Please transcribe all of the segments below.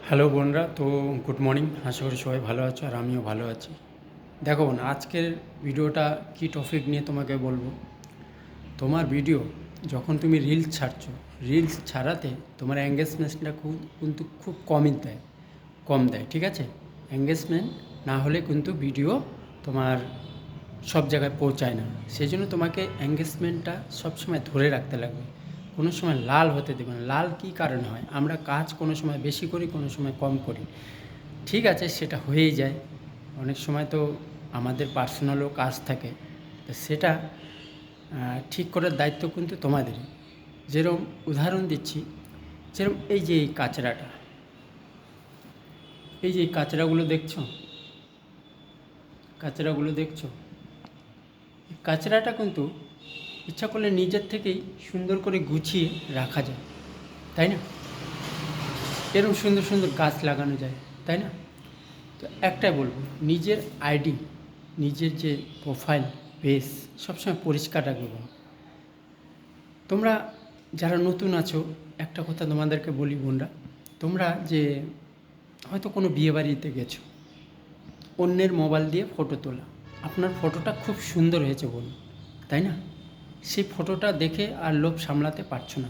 Hello বোনরা, তো good morning. আশা করি সবাই ভালো আছো আর আমিও ভালো আছি। দেখো বোন, আজকের ভিডিওটা কী টপিক নিয়ে তোমাকে বলবো। তোমার ভিডিও যখন তুমি রিলস ছাড়ছো, রিলস ছাড়াতে তোমার এঙ্গেজমেন্টটা কিন্তু খুব কম দেয়, ঠিক আছে? এঙ্গেজমেন্ট না হলে কিন্তু ভিডিও তোমার সব জায়গায় পৌঁছায় না। সেই জন্য তোমাকে এঙ্গেজমেন্টটা সবসময় ধরে রাখতে লাগবে, কোনো সময় লাল হতে দেবে না। লাল কী কারণে হয়? আমরা কাজ কোনো সময় বেশি করি, কোনো সময় কম করি, ঠিক আছে, সেটা হয়েই যায়। অনেক সময় তো আমাদের পার্সোনালও কাজ থাকে, তো সেটা ঠিক করার দায়িত্ব কিন্তু তোমাদেরই। যেরকম উদাহরণ দিচ্ছি, যেরকম এই যে এই কাচরাটা, এই যে এই কাচরাগুলো দেখছো, কাচরাগুলো দেখছো, কাচরাটা কিন্তু ইচ্ছা করলে নিজের থেকেই সুন্দর করে গুছিয়ে রাখা যায়, তাই না? এরকম সুন্দর সুন্দর গাছ লাগানো যায়, তাই না? তো একটাই বলবো, নিজের আইডি, নিজের যে প্রোফাইল পেজ সবসময় পরিষ্কার রাখবে। তোমরা যারা নতুন আছো, একটা কথা তোমাদেরকে বলি বোনরা, তোমরা যে হয়তো কোনো বিয়েবাড়িতে গেছো, অন্যের মোবাইল দিয়ে ফটো তোলা, আপনার ফটোটা খুব সুন্দর হয়েছে বলুন, তাই না? সেই ফটোটা দেখে আর লোভ সামলাতে পারছো না,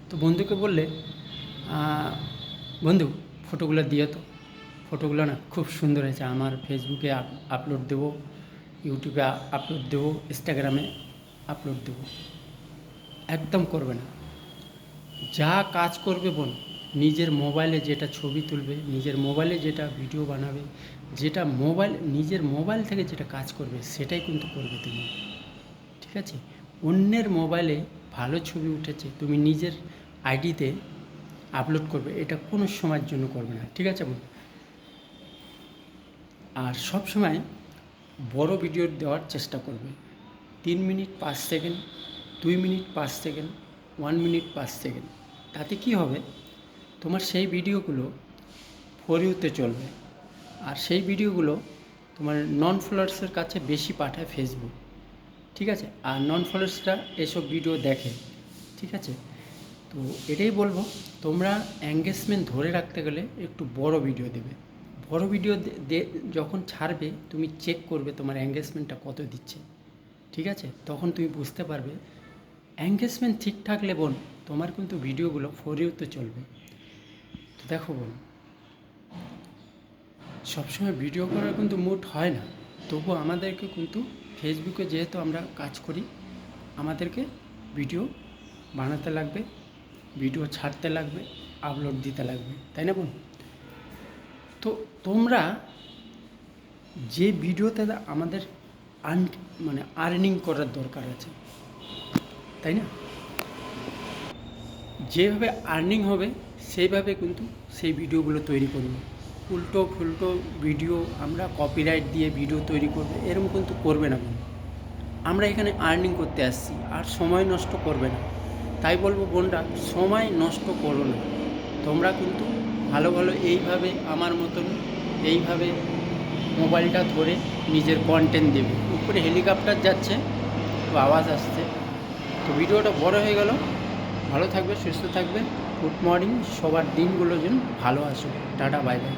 তো বন্ধুকে বললে, বন্ধু ফটোগুলো দিও তো, ফটোগুলো না খুব সুন্দর হয়েছে, আমার ফেসবুকে আপলোড দেবো, ইউটিউবে আপলোড দেবো, ইনস্টাগ্রামে আপলোড দেবো। একদম করবে না। যা কাজ করবে বোন, নিজের মোবাইলে যেটা ছবি তুলবে, নিজের মোবাইলে যেটা ভিডিও বানাবে, যেটা নিজের মোবাইল থেকে যেটা কাজ করবে সেটাই কিন্তু করবে তুমি, ঠিক আছে? অন্যের মোবাইলে ভালো ছবি উঠেছে, তুমি নিজের আইডিতে আপলোড করবে, এটা কোনো সময়ের জন্য করবে না, ঠিক আছে বোন? আর সব সময় বড় ভিডিও দেওয়ার চেষ্টা করবে, 3 minute 5 second, 2 minute 5 second, 1 minute 5 second. তাতে কি হবে, তোমার সেই ভিডিওগুলো ফর ইউতে চলবে, আর সেই ভিডিওগুলো তোমার নন ফলোয়ার্সের কাছে বেশি পাঠায় ফেসবুক, ঠিক আছে? আর নন ফলোয়ার্সরা এসব ভিডিও দেখে, ঠিক আছে? তো এটাই বলবো, তোমরা এঙ্গেজমেন্ট ধরে রাখতে গেলে একটু বড় ভিডিও দেবে। বড় ভিডিও যখন ছাড়বে, তুমি চেক করবে তোমার এঙ্গেজমেন্টটা কত দিচ্ছে, ঠিক আছে? তখন তুমি বুঝতে পারবে। এঙ্গেজমেন্ট ঠিক থাকলে বোন, তোমার কিন্তু ভিডিওগুলো ফর ইউতে চলবে। তো দেখো বোন, সবসময় ভিডিও করার কিন্তু মুড হয় না, তবু আমাদেরকে কিন্তু ফেসবুকে যেহেতু আমরা কাজ করি, আমাদেরকে ভিডিও বানাতে লাগবে, ভিডিও ছাড়তে লাগবে, আপলোড দিতে লাগবে, তাই না বোন? তো তোমরা যে ভিডিওতে আমাদের আর্নিং করার দরকার আছে, তাই না? যেভাবে আর্নিং হবে সেইভাবে কিন্তু সেই ভিডিওগুলো তৈরি করবে। উল্টো ফুলটো ভিডিও আমরা কপিরাইট দিয়ে ভিডিও তৈরি করবে, এরকম কিন্তু করবে না বোন। আমরা এখানে আর্নিং করতে আসছি, আর সময় নষ্ট করবে না। তাই বলবো বোনরা, সময় নষ্ট করো না। তোমরা কিন্তু ভালো ভালো এইভাবে আমার মতন এইভাবে মোবাইলটা ধরে নিজের কন্টেন্ট দেবে। উপরে হেলিকপ্টার যাচ্ছে, তো আওয়াজ আসছে। তো ভিডিওটা বড় হয়ে গেল। ভালো থাকবে, সুস্থ থাকবে। Good morning. সবার দিনগুলো যেন ভালো আসুক। Tata, bye bye.